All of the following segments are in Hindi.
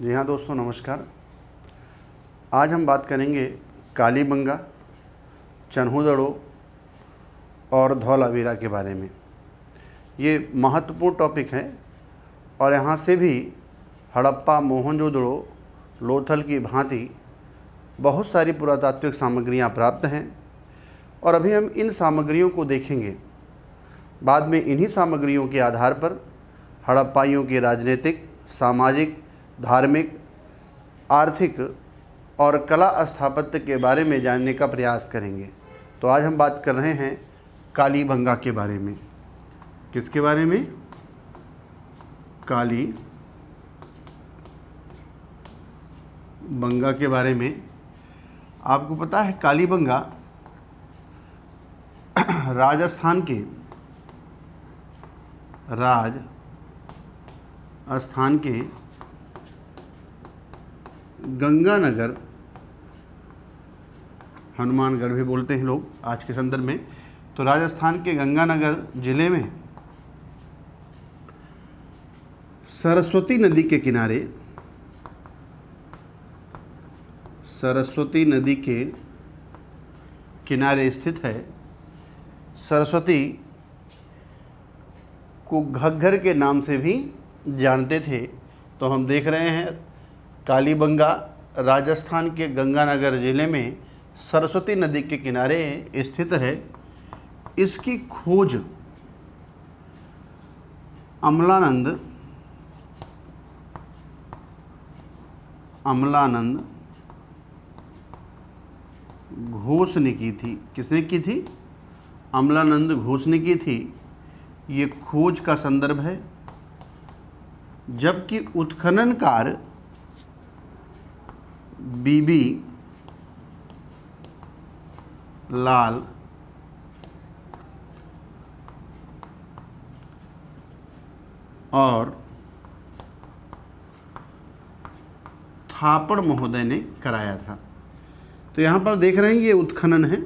जी हाँ दोस्तों, नमस्कार। आज हम बात करेंगे कालीबंगा, चन्हूदड़ो और धौलावीरा के बारे में। ये महत्वपूर्ण टॉपिक है और यहाँ से भी हड़प्पा, मोहनजोदड़ो, लोथल की भांति बहुत सारी पुरातात्विक सामग्रियाँ प्राप्त हैं और अभी हम इन सामग्रियों को देखेंगे। बाद में इन्हीं सामग्रियों के आधार पर हड़प्पाइयों की राजनीतिक, सामाजिक, धार्मिक, आर्थिक और कला स्थापत्य के बारे में जानने का प्रयास करेंगे। तो आज हम बात कर रहे हैं कालीबंगा के बारे में। किसके बारे में? कालीबंगा के बारे में। आपको पता है कालीबंगा राजस्थान के गंगानगर, हनुमानगढ़ भी बोलते हैं लोग आज के संदर्भ में, तो राजस्थान के गंगानगर जिले में सरस्वती नदी के किनारे स्थित है। सरस्वती को घग्गर के नाम से भी जानते थे। तो हम देख रहे हैं कालीबंगा राजस्थान के गंगानगर जिले में सरस्वती नदी के किनारे स्थित है। इसकी खोज अमलानंद घोष ने की थी। किसने की थी? अमलानंद घोष ने की थी। ये खोज का संदर्भ है। जबकि उत्खननकार बीबी लाल और थापड़ महोदय ने कराया था। तो यहाँ पर देख रहे हैं ये उत्खनन है,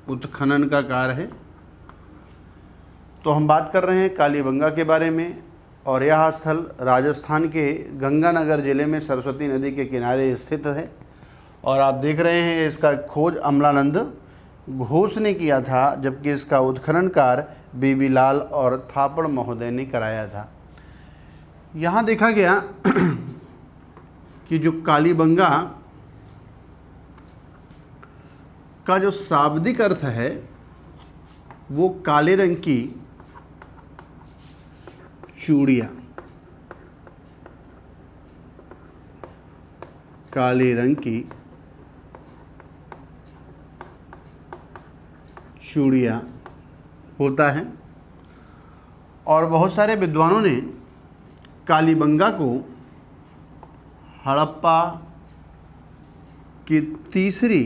उत्खनन का कार्य है। तो हम बात कर रहे हैं कालीबंगा के बारे में और यह स्थल राजस्थान के गंगानगर जिले में सरस्वती नदी के किनारे स्थित है। और आप देख रहे हैं इसका खोज अमलानंद घोष ने किया था, जबकि इसका उत्खननकार बीबी लाल और थापड़ महोदय ने कराया था। यहाँ देखा गया कि जो कालीबंगा का जो शाब्दिक अर्थ है वो काले रंग की चूड़ियाँ, काले रंग की चूड़ियाँ होता है। और बहुत सारे विद्वानों ने कालीबंगा को हड़प्पा की तीसरी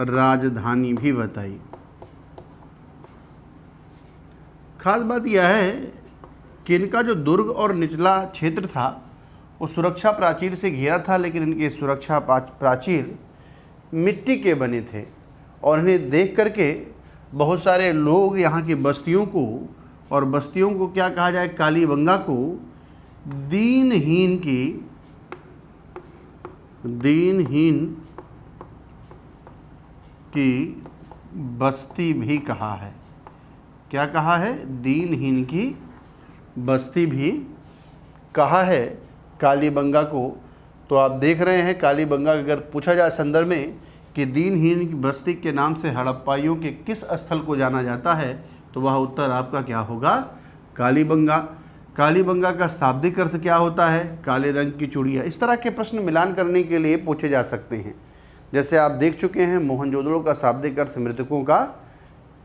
राजधानी भी बताई। खास बात यह है कि इनका जो दुर्ग और निचला क्षेत्र था वो सुरक्षा प्राचीर से घिरा था, लेकिन इनके सुरक्षा प्राचीर मिट्टी के बने थे और इन्हें देख करके बहुत सारे लोग यहाँ की बस्तियों को क्या कहा जाए, कालीबंगा को दीनहीन की बस्ती भी कहा है। क्या कहा है? दीनहीन की बस्ती भी कहा है कालीबंगा को। तो आप देख रहे हैं कालीबंगा अगर पूछा जाए संदर्भ में कि दीनहीन की बस्ती के नाम से हड़प्पाइयों के किस स्थल को जाना जाता है, तो वह उत्तर आपका क्या होगा? कालीबंगा। कालीबंगा का शाब्दिक अर्थ क्या होता है? काले रंग की चूड़ियाँ। इस तरह के प्रश्न मिलान करने के लिए पूछे जा सकते हैं। जैसे आप देख चुके हैं मोहनजोदड़ो का शाब्दिक अर्थ मृतकों का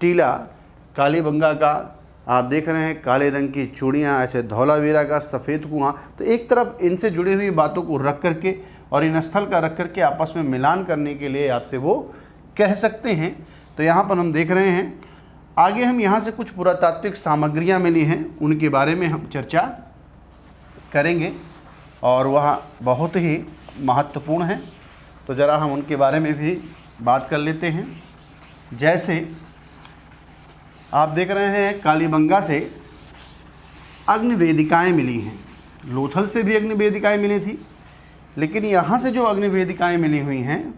टीला, कालीबंगा का आप देख रहे हैं काले रंग की चूड़ियाँ, ऐसे धौलावीरा का सफ़ेद कुआं। तो एक तरफ इनसे जुड़ी हुई बातों को रख करके और इन स्थल का रख करके आपस में मिलान करने के लिए आपसे वो कह सकते हैं। तो यहाँ पर हम देख रहे हैं। आगे हम यहाँ से कुछ पुरातात्विक सामग्रियाँ मिली हैं, उनके बारे में हम चर्चा करेंगे और वह बहुत ही महत्वपूर्ण है। तो ज़रा हम उनके बारे में भी बात कर लेते हैं। जैसे आप देख रहे हैं कालीबंगा से अग्नि वेदिकाएँ मिली हैं। लोथल से भी अग्नि वेदिकाएँ मिली थी, लेकिन यहाँ से जो अग्नि वेदिकाएँ मिली हुई हैं,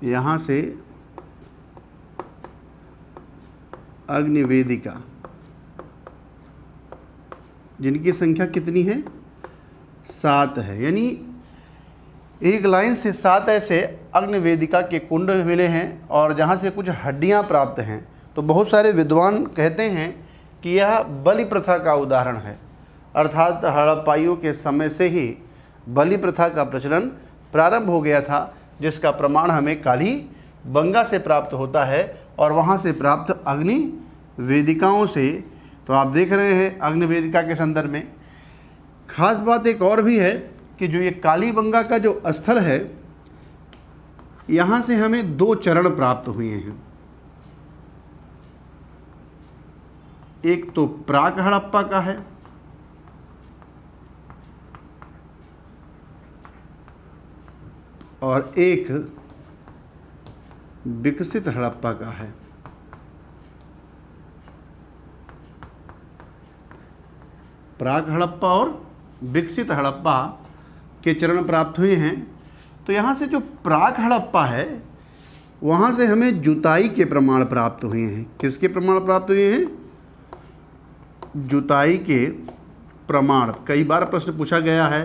यहाँ से अग्नि वेदिका, जिनकी संख्या कितनी है? 7 है। यानी एक लाइन से 7 ऐसे अग्नि वेदिका के कुंड मिले हैं और जहाँ से कुछ हड्डियाँ प्राप्त हैं। तो बहुत सारे विद्वान कहते हैं कि यह बलि प्रथा का उदाहरण है, अर्थात हड़प्पाइयों के समय से ही बलि प्रथा का प्रचलन प्रारंभ हो गया था, जिसका प्रमाण हमें कालीबंगा से प्राप्त होता है और वहाँ से प्राप्त अग्नि वेदिकाओं से। तो आप देख रहे हैं अग्नि वेदिका के संदर्भ में खास बात एक और भी है कि जो ये कालीबंगा का जो स्थल है, यहाँ से हमें 2 चरण प्राप्त हुए हैं। एक तो प्राक हड़प्पा का है और एक विकसित हड़प्पा का है। प्राक हड़प्पा और विकसित हड़प्पा के चरण प्राप्त हुए हैं। तो यहाँ से जो प्राक हड़प्पा है, वहाँ से हमें जुताई के प्रमाण प्राप्त हुए हैं। किसके प्रमाण प्राप्त हुए हैं? जुताई के प्रमाण। कई बार प्रश्न पूछा गया है,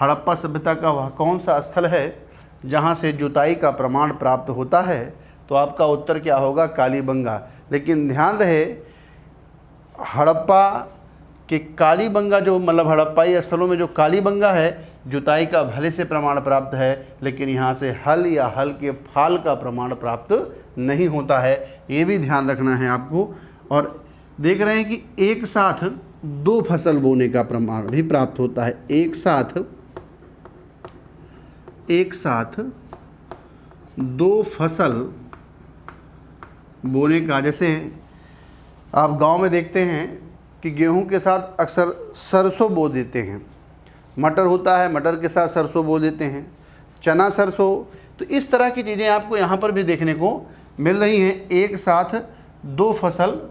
हड़प्पा सभ्यता का वह कौन सा स्थल है जहाँ से जुताई का प्रमाण प्राप्त होता है? तो आपका उत्तर क्या होगा? कालीबंगा। लेकिन ध्यान रहे, हड़प्पा कि कालीबंगा जो मतलब हड़प्पाई स्थलों में जो कालीबंगा है, जुताई का भले से प्रमाण प्राप्त है, लेकिन यहाँ से हल या हल के फाल का प्रमाण प्राप्त नहीं होता है। ये भी ध्यान रखना है आपको। और देख रहे हैं कि एक साथ 2 फसल बोने का प्रमाण भी प्राप्त होता है। एक साथ 2 फसल बोने का, जैसे आप गांव में देखते हैं कि गेहूं के साथ अक्सर सरसों बो देते हैं, मटर होता है, मटर के साथ सरसों बो देते हैं, चना सरसों। तो इस तरह की चीज़ें आपको यहाँ पर भी देखने को मिल रही हैं। एक साथ 2 फसल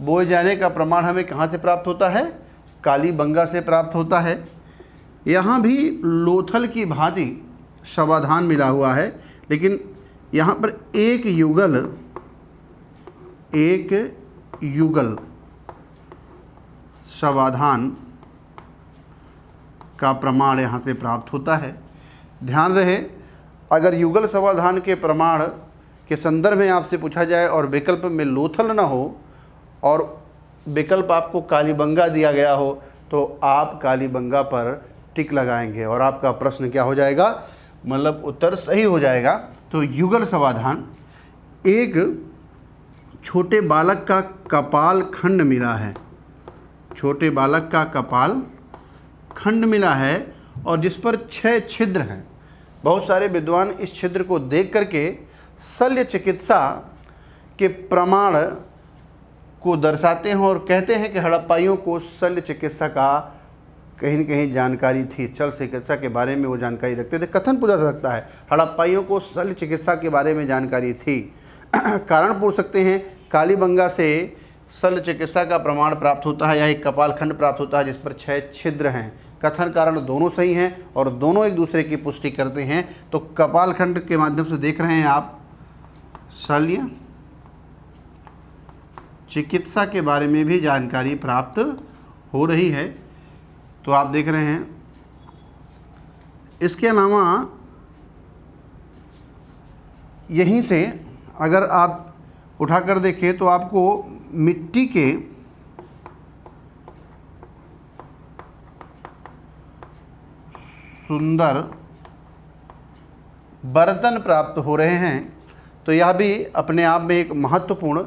बोए जाने का प्रमाण हमें कहाँ से प्राप्त होता है? कालीबंगा से प्राप्त होता है। यहाँ भी लोथल की भांति शवाधान मिला हुआ है, लेकिन यहाँ पर एक युगल शवाधान का प्रमाण यहाँ से प्राप्त होता है। ध्यान रहे, अगर युगल शवाधान के प्रमाण के संदर्भ में आपसे पूछा जाए और विकल्प में लोथल ना हो और विकल्प आपको कालीबंगा दिया गया हो, तो आप कालीबंगा पर टिक लगाएंगे और आपका प्रश्न क्या हो जाएगा? मतलब उत्तर सही हो जाएगा। तो युगल शवाधान, एक छोटे बालक का कपाल खंड मिला है, छोटे बालक का कपाल खंड मिला है और जिस पर 6 छिद्र हैं। बहुत सारे विद्वान इस छिद्र को देख करके शल्य चिकित्सा के प्रमाण को दर्शाते हैं और कहते हैं कि हड़प्पाइयों को शल्य चिकित्सा का कहीं न कहीं जानकारी थी, शल्य चिकित्सा के बारे में वो जानकारी रखते थे। कथन पूछा जा सकता है, हड़प्पाइयों को शल्य चिकित्सा के बारे में जानकारी थी। कारण पूछ सकते हैं, कालीबंगा से शल्य चिकित्सा का प्रमाण प्राप्त होता है या एक कपाल खंड प्राप्त होता है जिस पर 6 छिद्र हैं। कथन कारण दोनों सही हैं और दोनों एक दूसरे की पुष्टि करते हैं। तो कपाल खंड के माध्यम से देख रहे हैं आप, शल्य चिकित्सा के बारे में भी जानकारी प्राप्त हो रही है। तो आप देख रहे हैं, इसके अलावा यहीं से अगर आप उठाकर देखें तो आपको मिट्टी के सुंदर बर्तन प्राप्त हो रहे हैं। तो यह भी अपने आप में एक महत्वपूर्ण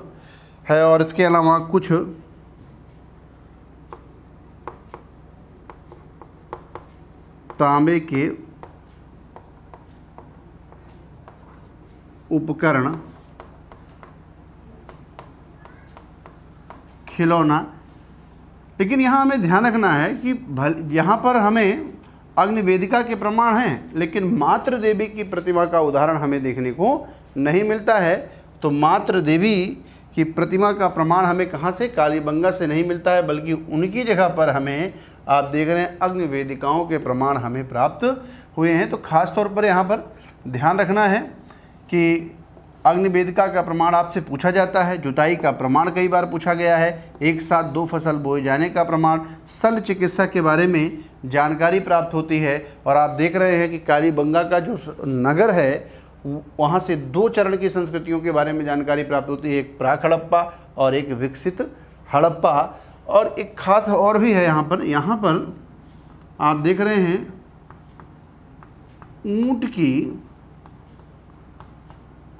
है। और इसके अलावा कुछ तांबे के उपकरण, खिलौना। लेकिन यहाँ हमें ध्यान रखना है कि यहाँ पर हमें अग्नि वेदिका के प्रमाण हैं, लेकिन मातृ देवी की प्रतिमा का उदाहरण हमें देखने को नहीं मिलता है। तो मातृ देवी कि प्रतिमा का प्रमाण हमें कहाँ से, कालीबंगा से नहीं मिलता है, बल्कि उनकी जगह पर हमें आप देख रहे हैं अग्नि वेदिकाओं के प्रमाण हमें प्राप्त हुए हैं। तो खास तौर पर यहाँ पर ध्यान रखना है कि अग्नि वेदिका का प्रमाण आपसे पूछा जाता है, जुताई का प्रमाण कई बार पूछा गया है, एक साथ 2 फसल बोए जाने का प्रमाण, शल्य चिकित्सा के बारे में जानकारी प्राप्त होती है। और आप देख रहे हैं कि कालीबंगा का जो नगर है वहाँ से 2 चरण की संस्कृतियों के बारे में जानकारी प्राप्त होती है, एक प्राक हड़प्पा और एक विकसित हड़प्पा। और एक खास और भी है यहाँ पर आप देख रहे हैं ऊंट की,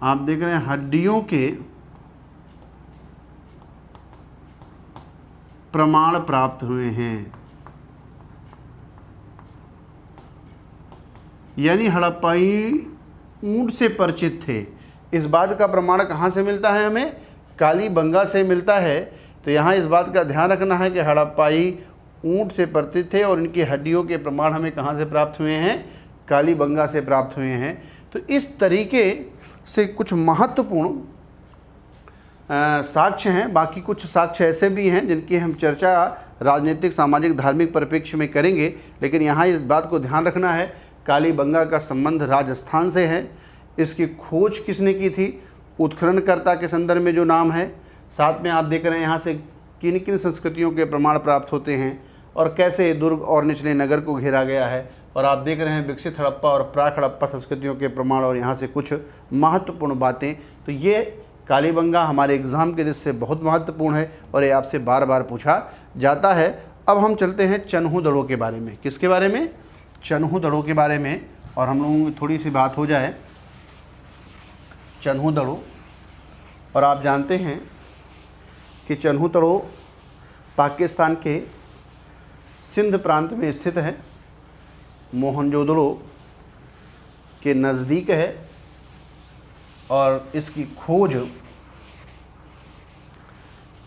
आप देख रहे हैं हड्डियों के प्रमाण प्राप्त हुए हैं, यानी हड़प्पाई ऊंट से परिचित थे। इस बात का प्रमाण कहाँ से मिलता है, हमें कालीबंगा से मिलता है। तो यहाँ इस बात का ध्यान रखना है कि हड़प्पाई ऊंट से परिचित थे और इनकी हड्डियों के प्रमाण हमें कहाँ से प्राप्त हुए हैं, कालीबंगा से प्राप्त हुए हैं। तो इस तरीके से कुछ महत्वपूर्ण साक्ष्य हैं। बाकी कुछ साक्ष्य ऐसे भी हैं जिनकी हम चर्चा राजनीतिक, सामाजिक, धार्मिक परिप्रेक्ष्य में करेंगे, लेकिन यहाँ इस बात को ध्यान रखना है कालीबंगा का संबंध राजस्थान से है। इसकी खोज किसने की थी, उत्खननकर्ता के संदर्भ में जो नाम है। साथ में आप देख रहे हैं यहाँ से किन किन संस्कृतियों के प्रमाण प्राप्त होते हैं और कैसे दुर्ग और निचले नगर को घेरा गया है। और आप देख रहे हैं विकसित हड़प्पा और प्राक हड़प्पा संस्कृतियों के प्रमाण और यहाँ से कुछ महत्वपूर्ण बातें। तो ये कालीबंगा हमारे एग्ज़ाम के दृष्टि से बहुत महत्वपूर्ण है और ये आपसे बार बार पूछा जाता है। अब हम चलते हैं चन्हू दड़ों के बारे में। किसके बारे में, चन्हू दड़ों के बारे में। और हम लोगों की थोड़ी सी बात हो जाए चन्हू दड़ों। और आप जानते हैं कि चन्हू दड़ों पाकिस्तान के सिंध प्रांत में स्थित है, मोहनजोदड़ो के नज़दीक है। और इसकी खोज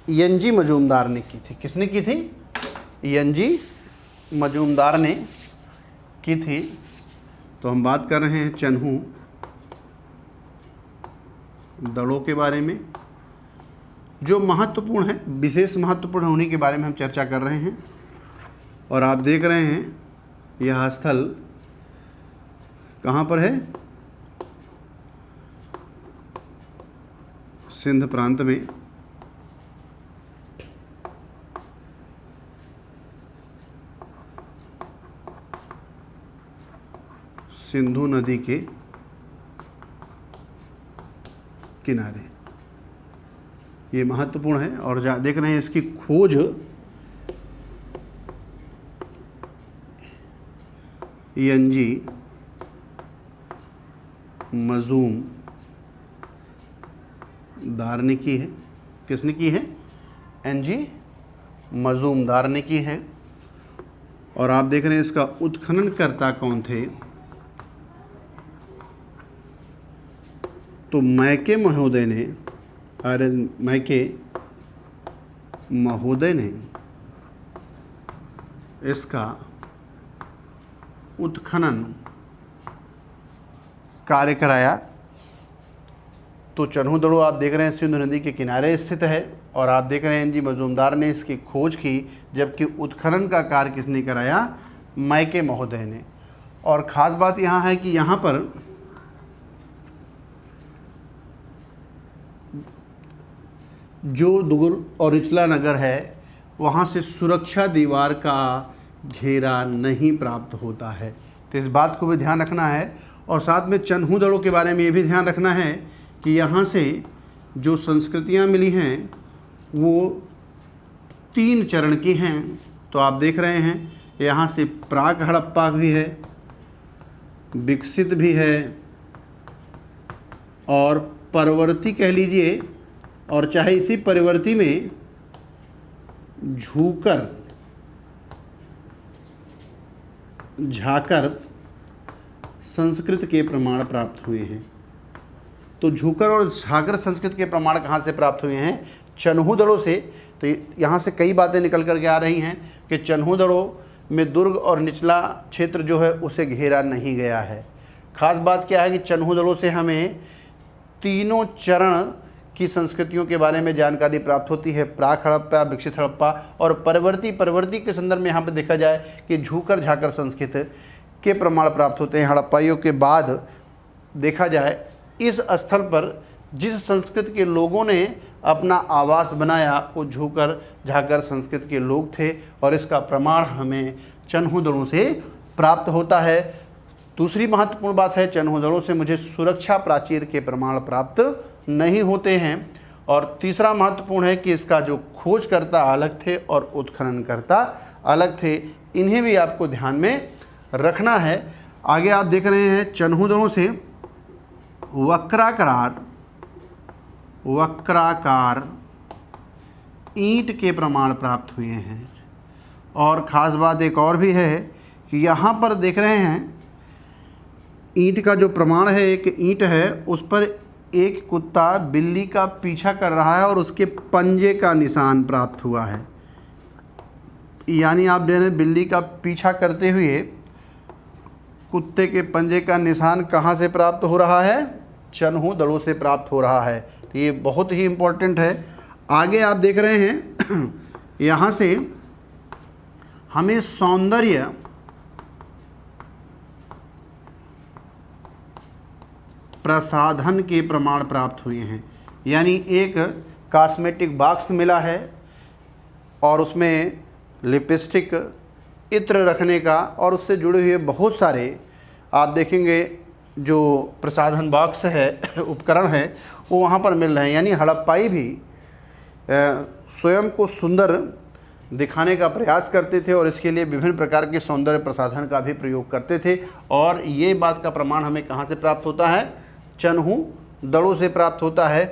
एन.जी. मजूमदार ने की थी। किसने की थी, एन.जी. मजूमदार ने की थी। तो हम बात कर रहे हैं चन्हू दड़ों के बारे में, जो महत्वपूर्ण है, विशेष महत्वपूर्ण होने के बारे में हम चर्चा कर रहे हैं। और आप देख रहे हैं यह स्थल कहाँ पर है, सिंध प्रांत में। सिंधु नदी के किनारे ये महत्वपूर्ण है। और देख रहे हैं इसकी खोज एन.जी. मजूमदार ने की है। किसने की है, एन.जी. मजूमदार ने की है। और आप देख रहे हैं इसका उत्खननकर्ता कौन थे, तो मैके महोदय ने, मैके महोदय ने इसका उत्खनन कार्य कराया। तो चन्हू दड़ो आप देख रहे हैं सिंधु नदी के किनारे स्थित है। और आप देख रहे हैं एन.जी. मजूमदार ने इसकी खोज की, जबकि उत्खनन का कार्य किसने कराया, मैके महोदय ने। और ख़ास बात यहाँ है कि यहाँ पर जो दुर्ग और निचला नगर है वहाँ से सुरक्षा दीवार का घेरा नहीं प्राप्त होता है। तो इस बात को भी ध्यान रखना है। और साथ में चन्हू दड़ों के बारे में ये भी ध्यान रखना है कि यहाँ से जो संस्कृतियाँ मिली हैं वो 3 चरण की हैं। तो आप देख रहे हैं यहाँ से प्राक हड़प्पा भी है, विकसित भी है और परवर्ती कह लीजिए। और चाहे इसी परिवर्ती में झाकर संस्कृत के प्रमाण प्राप्त हुए हैं। तो झूकर और झाकर संस्कृत के प्रमाण कहाँ से प्राप्त हुए हैं, चन्हू दड़ों से। तो यहाँ से कई बातें निकल कर के आ रही हैं कि चन्हू दड़ों में दुर्ग और निचला क्षेत्र जो है उसे घेरा नहीं गया है। खास बात क्या है कि चन्हू दड़ों से हमें 3 चरण की संस्कृतियों के बारे में जानकारी प्राप्त होती है, प्राक हड़प्पा, विकसित हड़प्पा और परवर्ती के संदर्भ में यहाँ पर देखा जाए कि झूकर झाकर संस्कृति के प्रमाण प्राप्त होते हैं। हड़प्पाइयों के बाद देखा जाए इस स्थल पर जिस संस्कृति के लोगों ने अपना आवास बनाया वो झूकर झाकर संस्कृति के लोग थे और इसका प्रमाण हमें चन्हु से प्राप्त होता है। दूसरी महत्वपूर्ण बात है, चन्हु से मुझे सुरक्षा प्राचीर के प्रमाण प्राप्त नहीं होते हैं। और तीसरा महत्वपूर्ण है कि इसका जो खोजकर्ता अलग थे और उत्खननकर्ता अलग थे, इन्हें भी आपको ध्यान में रखना है। आगे आप देख रहे हैं चन्हु से वक्राकार ईंट के प्रमाण प्राप्त हुए हैं। और ख़ास बात एक और भी है कि यहाँ पर देख रहे हैं ईंट का जो प्रमाण है, एक ईंट है उस पर एक कुत्ता बिल्ली का पीछा कर रहा है और उसके पंजे का निशान प्राप्त हुआ है। यानी आप देख रहे हैं बिल्ली का पीछा करते हुए कुत्ते के पंजे का निशान कहाँ से प्राप्त हो रहा है? चन्हु से प्राप्त हो रहा है। तो ये बहुत ही इम्पोर्टेंट है। आगे आप देख रहे हैं यहाँ से हमें सौंदर्य प्रसाधन के प्रमाण प्राप्त हुए हैं। यानी एक कॉस्मेटिक बॉक्स मिला है और उसमें लिपस्टिक, इत्र रखने का और उससे जुड़े हुए बहुत सारे आप देखेंगे जो प्रसाधन बॉक्स है, उपकरण है, वो वहाँ पर मिल रहे हैं। यानी हड़प्पाई भी स्वयं को सुंदर दिखाने का प्रयास करते थे और इसके लिए विभिन्न प्रकार के सौंदर्य प्रसाधन का भी प्रयोग करते थे। और ये बात का प्रमाण हमें कहाँ से प्राप्त होता है? चन्हु से प्राप्त होता है।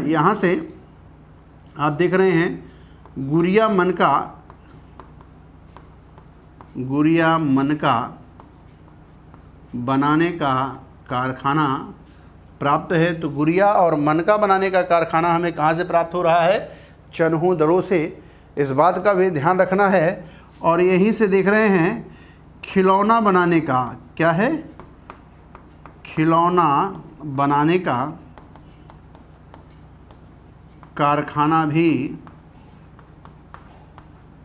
यहाँ से आप देख रहे हैं गुरिया मनका बनाने का कारखाना प्राप्त है। तो गुरिया और मनका बनाने का कारखाना हमें कहाँ से प्राप्त हो रहा है? चन्हु से। इस बात का भी ध्यान रखना है। और यहीं से देख रहे हैं खिलौना बनाने का, क्या है? खिलौना बनाने का कारखाना भी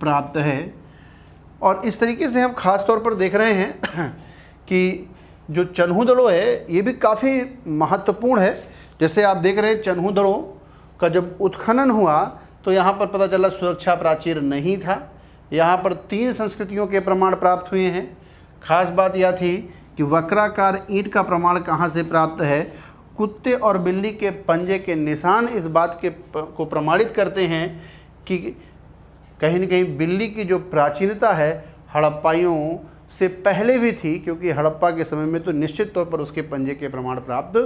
प्राप्त है। और इस तरीके से हम खास तौर पर देख रहे हैं कि जो चन्हु है ये भी काफ़ी महत्वपूर्ण है। जैसे आप देख रहे हैं चन्हु का जब उत्खनन हुआ तो यहाँ पर पता चला सुरक्षा प्राचीर नहीं था। यहाँ पर 3 संस्कृतियों के प्रमाण प्राप्त हुए हैं। खास बात यह थी कि वक्राकार ईंट का प्रमाण कहाँ से प्राप्त है? कुत्ते और बिल्ली के पंजे के निशान इस बात को प्रमाणित करते हैं कि कहीं न कहीं बिल्ली की जो प्राचीनता है हड़प्पाइयों से पहले भी थी, क्योंकि हड़प्पा के समय में तो निश्चित तौर पर उसके पंजे के प्रमाण प्राप्त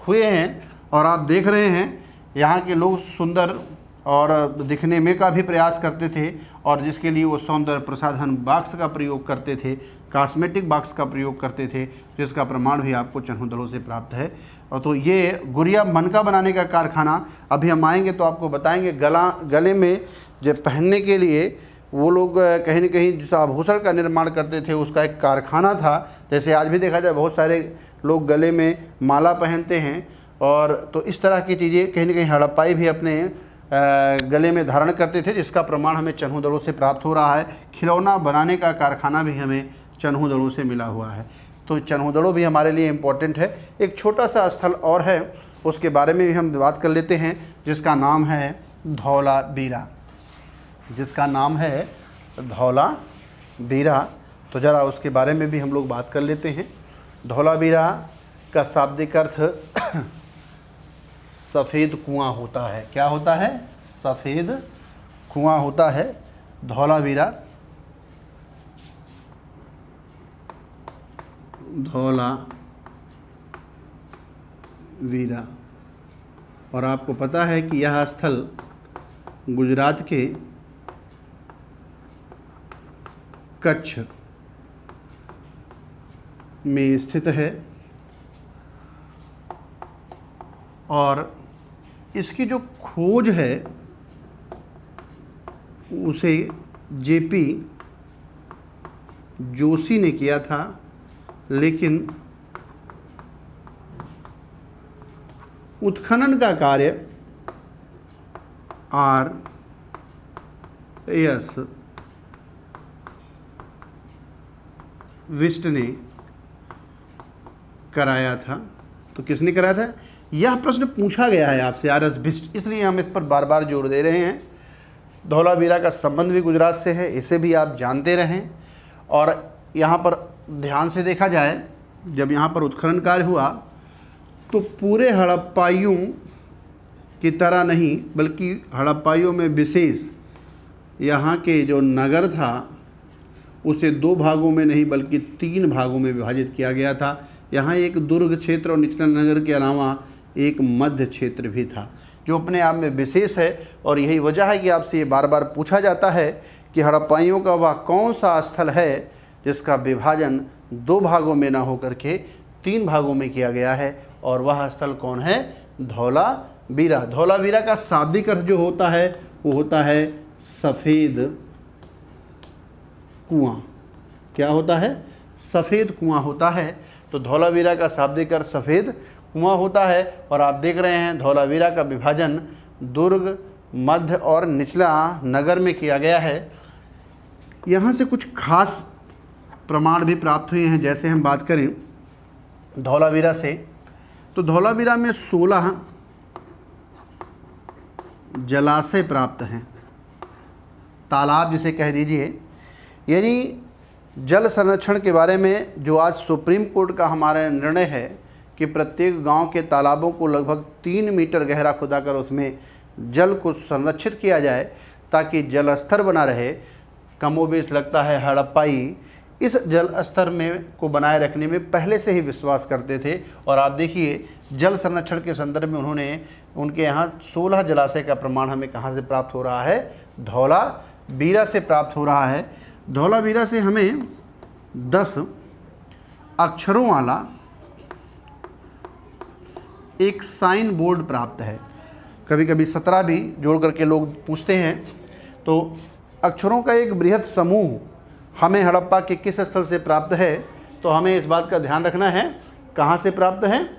हुए हैं। और आप देख रहे हैं यहाँ के लोग सुंदर और दिखने में का भी प्रयास करते थे और जिसके लिए वो सौंदर्य प्रसाधन बॉक्स का प्रयोग करते थे, कॉस्मेटिक बॉक्स का प्रयोग करते थे, जिसका प्रमाण भी आपको चन्हु से प्राप्त है। और तो ये गुरिया मनका बनाने का कारखाना, अभी हम आएंगे तो आपको बताएंगे। गले में जब पहनने के लिए वो लोग कहीं न कहीं जिस आभूषण का निर्माण करते थे उसका एक कारखाना था। जैसे आज भी देखा जाए बहुत सारे लोग गले में माला पहनते हैं और तो इस तरह की चीज़ें कहीं न कहीं हड़प्पाई भी अपने गले में धारण करते थे, जिसका प्रमाण हमें चन्हु से प्राप्त हो रहा है। खिलौना बनाने का कारखाना भी हमें चन्हु से मिला हुआ है। तो चन्हु भी हमारे लिए इम्पोर्टेंट है। एक छोटा सा स्थल और है, उसके बारे में भी हम बात कर लेते हैं, जिसका नाम है धौलावीरा। तो ज़रा उसके बारे में भी हम लोग बात कर लेते हैं। धौलावीरा का शाब्दिक अर्थ सफ़ेद कुआं होता है। क्या होता है? सफ़ेद कुआं होता है धौलावीरा। और आपको पता है कि यह स्थल गुजरात के कच्छ में स्थित है और इसकी जो खोज है उसे जेपी जोशी ने किया था, लेकिन उत्खनन का कार्य R.S. विष्ट ने कराया था। तो किसने कराया था? यह प्रश्न पूछा गया है आपसे R.S. विष्ट, इसलिए हम इस पर बार बार जोर दे रहे हैं। धौलावीरा का संबंध भी गुजरात से है, इसे भी आप जानते रहें। और यहाँ पर ध्यान से देखा जाए, जब यहाँ पर उत्खनन कार्य हुआ तो पूरे हड़प्पाइयों की तरह नहीं, बल्कि हड़प्पाइयों में विशेष यहाँ के जो नगर था उसे 2 भागों में नहीं बल्कि 3 भागों में विभाजित किया गया था। यहाँ एक दुर्ग क्षेत्र और निचला नगर के अलावा एक मध्य क्षेत्र भी था, जो अपने आप में विशेष है। और यही वजह है कि आपसे ये बार बार पूछा जाता है कि हड़प्पाइयों का वह कौन सा स्थल है जिसका विभाजन 2 भागों में ना होकर के 3 भागों में किया गया है, और वह स्थल कौन है? धौलावीरा। धौलावीरा का शाब्दिक अर्थ जो होता है वो होता है सफ़ेद कुआं। क्या होता है? सफ़ेद कुआं होता है। तो धौलावीरा का शाब्दिक अर्थ सफ़ेद कुआं होता है। और आप देख रहे हैं धौलावीरा का विभाजन दुर्ग, मध्य और निचला नगर में किया गया है। यहाँ से कुछ खास प्रमाण भी प्राप्त हुए हैं। जैसे हम बात करें धौलावीरा से, तो धौलावीरा में 16 जलाशय प्राप्त हैं, तालाब जिसे कह दीजिए। यानी जल संरक्षण के बारे में जो आज सुप्रीम कोर्ट का हमारा निर्णय है कि प्रत्येक गांव के तालाबों को लगभग 3 मीटर गहरा खुदाकर उसमें जल को संरक्षित किया जाए ताकि जल स्तर बना रहे। कमोबेश लगता है हड़प्पाई इस जल स्तर में को बनाए रखने में पहले से ही विश्वास करते थे। और आप देखिए जल संरक्षण के संदर्भ में उनके यहाँ 16 जलाशय का प्रमाण हमें कहाँ से प्राप्त हो रहा है? धौलावीरा से प्राप्त हो रहा है। धौलावीरा से हमें 10 अक्षरों वाला एक साइन बोर्ड प्राप्त है। कभी कभी 17 भी जोड़ करके लोग पूछते हैं। तो अक्षरों का एक बृहद समूह हमें हड़प्पा के किस स्थल से प्राप्त है? तो हमें इस बात का ध्यान रखना है, कहाँ से प्राप्त है?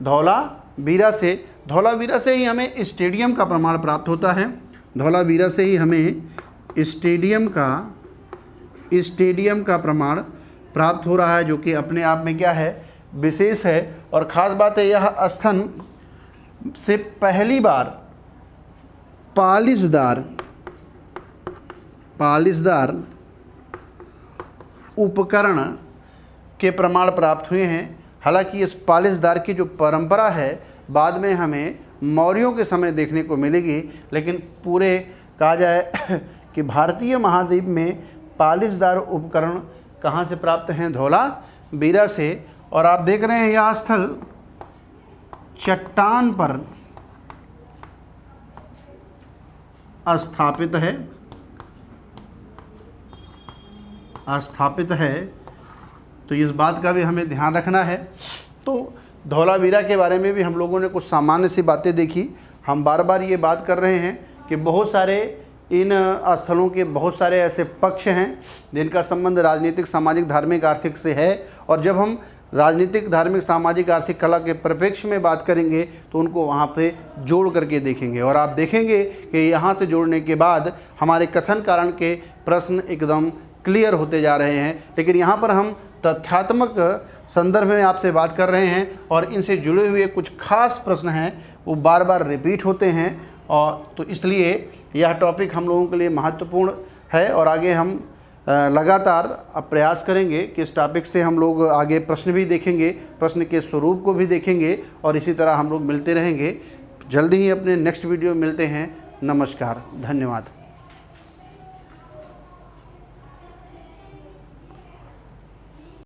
धौलावीरा से। धौलावीरा से ही हमें स्टेडियम का प्रमाण प्राप्त होता है। धौलावीरा से ही हमें स्टेडियम का प्रमाण प्राप्त हो रहा है, जो कि अपने आप में क्या है? विशेष है। और ख़ास बात है, यह स्थल से पहली बार पालिशदार उपकरण के प्रमाण प्राप्त हुए हैं। हालांकि इस पालिशदार की जो परंपरा है बाद में हमें मौर्यों के समय देखने को मिलेगी, लेकिन पूरे कहा जाए कि भारतीय महाद्वीप में पालिशदार उपकरण कहाँ से प्राप्त हैं? धौलावीरा से। और आप देख रहे हैं यह स्थल चट्टान पर स्थापित है। तो इस बात का भी हमें ध्यान रखना है। तो धौलावीरा के बारे में भी हम लोगों ने कुछ सामान्य सी बातें देखी। हम बार बार ये बात कर रहे हैं कि बहुत सारे इन स्थलों के बहुत सारे ऐसे पक्ष हैं जिनका संबंध राजनीतिक, सामाजिक, धार्मिक, आर्थिक से है। और जब हम राजनीतिक, धार्मिक, सामाजिक, आर्थिक, कला के परिप्रेक्ष्य में बात करेंगे तो उनको वहाँ पे जोड़ करके देखेंगे। और आप देखेंगे कि यहाँ से जोड़ने के बाद हमारे कथन कारण के प्रश्न एकदम क्लियर होते जा रहे हैं। लेकिन यहाँ पर हम तथ्यात्मक संदर्भ में आपसे बात कर रहे हैं और इनसे जुड़े हुए कुछ खास प्रश्न हैं वो बार बार रिपीट होते हैं। और तो इसलिए यह टॉपिक हम लोगों के लिए महत्वपूर्ण है। और आगे हम लगातार अब प्रयास करेंगे कि इस टॉपिक से हम लोग आगे प्रश्न भी देखेंगे, प्रश्न के स्वरूप को भी देखेंगे और इसी तरह हम लोग मिलते रहेंगे। जल्दी ही अपने नेक्स्ट वीडियो में मिलते हैं। नमस्कार, धन्यवाद।